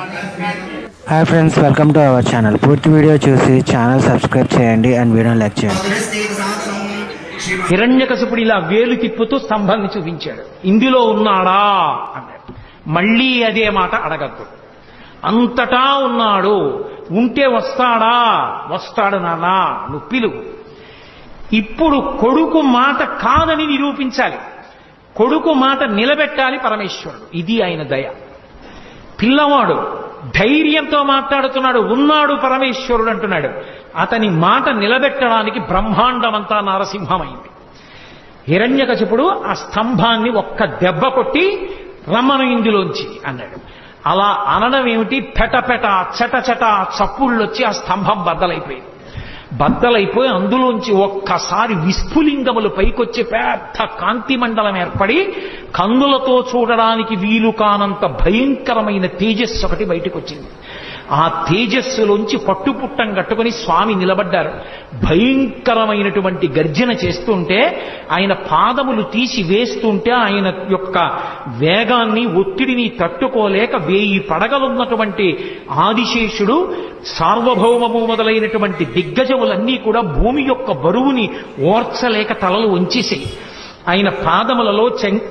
Hi friends, welcome to our channel. పూర్తి video చూసి channel subscribe చేయండి అండ్ వీడియో లైక్ చేయండి. హిరణ్యకశిపుడు ఇలా వేలు తిప్పుతూ స్తంభాన్ని చూపించాడు. ఇందులో ఉన్నాడా అన్నాడు. మళ్ళీ అదే మాట అడగద్దు. అంతటా ఉన్నాడు, ఉంటే వస్తాడా? వస్తాడు నాన్నా, నువ్వు పిలువు. ఇప్పుడు కొడుకు మాట కాదని నిరూపించాలి, కొడుకు మాట నిలబెట్టాలి పరమేశ్వరుడు. ఇది ఆయన దయ. పిల్లవాడు ధైర్యంతో మాట్లాడుతున్నాడు, ఉన్నాడు పరమేశ్వరుడు అంటున్నాడు. అతని మాట నిలబెట్టడానికి బ్రహ్మాండమంతా నరసింహమైంది. హిరణ్యకశిపుడు ఆ స్తంభాన్ని ఒక్క దెబ్బ కొట్టి రమ్మను ఇందులోంచి అన్నాడు. అలా అనడం ఏమిటి? పెటపెట చటచట చప్పుళ్ళొచ్చి ఆ స్తంభం బద్దలైపోయింది. బద్దలైపోయి అందులోంచి ఒక్కసారి విస్ఫులింగములు పైకొచ్చి పెద్ద కాంతి మండలం ఏర్పడి కందులతో చూడడానికి వీలు కానంత భయంకరమైన తేజస్సు ఒకటి బయటకు వచ్చింది. ఆ తేజస్సులోంచి పట్టుపుట్టం కట్టుకుని స్వామి నిలబడ్డారు. భయంకరమైనటువంటి గర్జన చేస్తుంటే ఆయన పాదములు తీసి వేస్తుంటే ఆయన యొక్క వేగాన్ని ఒత్తిడిని తట్టుకోలేక 1000 పడగలున్నటువంటి ఆదిశేషుడు సార్వభౌమము మొదలైనటువంటి దిగ్గజములన్నీ కూడా భూమి యొక్క బరువుని ఓర్చలేక తలలు వంచేసాయి. ఆయన పాదములలో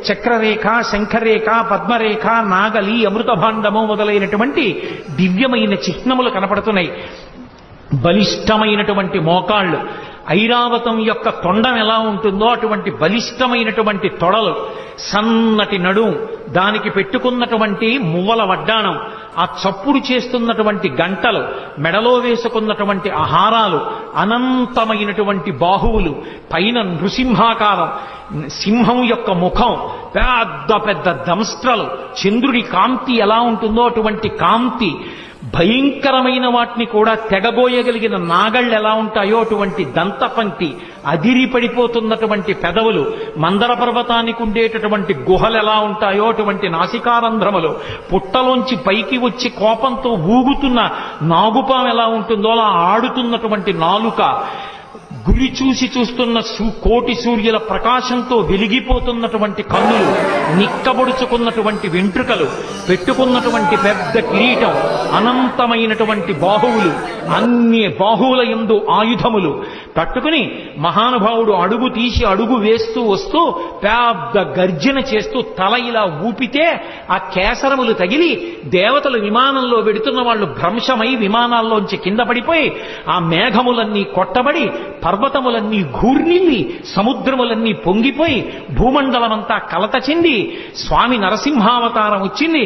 చక్రరేఖ, శంఖరేఖ, పద్మరేఖ, నాగలి, అమృతభాండము మొదలైనటువంటి దివ్యమైన చిహ్నములు కనపడుతున్నాయి. బలిష్టమైనటువంటి మోకాళ్ళు, ఐరావతం యొక్క తొండం ఎలా ఉంటుందో అటువంటి బలిష్టమైనటువంటి తొడలు, సన్నటి నడుం, దానికి పెట్టుకున్నటువంటి మువ్వల వడ్డాణం, ఆ చప్పుడు చేస్తున్నటువంటి గంటలు, మెడలో వేసుకున్నటువంటి ఆహారాలు, అనంతమైనటువంటి బాహువులు, పైన నృసింహాకారం, సింహం యొక్క ముఖం, పెద్ద పెద్ద దంస్ట్రలు, చంద్రుడి కాంతి ఎలా ఉంటుందో అటువంటి కాంతి, భయంకరమైన వాటిని కూడా తెగబోయగలిగిన నాగళ్ళు ఎలా ఉంటాయో అటువంటి దంతపంక్తి, అదిరి పడిపోతున్నటువంటి పెదవులు, మందర పర్వతానికి ఉండేటటువంటి గుహలు ఎలా ఉంటాయో అటువంటి నాసికారంధ్రములు, పుట్టలోంచి పైకి వచ్చి కోపంతో ఊగుతున్న నాగుపాం ఎలా ఉంటుందో అలా ఆడుతున్నటువంటి నాలుక, గురి చూసి చూస్తున్న కోటి సూర్యుల ప్రకాశంతో వెలిగిపోతున్నటువంటి కన్నులు, నిక్కబొడుచుకున్నటువంటి వెంట్రుకలు, పెట్టుకున్నటువంటి పెద్ద కిరీటం, అనంతమైనటువంటి బాహువులు, అన్ని బాహువుల యందు ఆయుధములు పట్టుకుని మహానుభావుడు అడుగు తీసి అడుగు వేస్తూ వస్తూ పెద్ద గర్జన చేస్తూ తల ఇలా ఊపితే ఆ కేసరములు తగిలి దేవతలు విమానంలో వెడుతున్న వాళ్ళు భ్రంశమై విమానాల్లోంచి కింద పడిపోయి ఆ మేఘములన్నీ కొట్టబడి పర్వతములన్నీ ఘూర్నిల్లి సముద్రములన్నీ పొంగిపోయి భూమండలమంతా కలత చెంది స్వామి నరసింహావతారం వచ్చింది.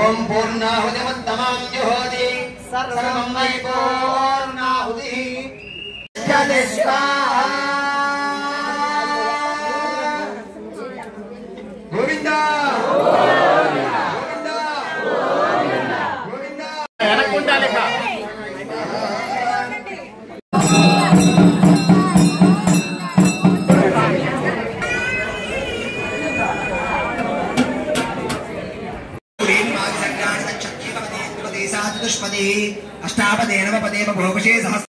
ఓం పూర్ణాహుతిముత్తమాం జుహోతి సర్వం మయి పూర్ణాహుతి గోవిందా చతుష్పది అష్టాపదే నవపదే బహువశే సహస్ర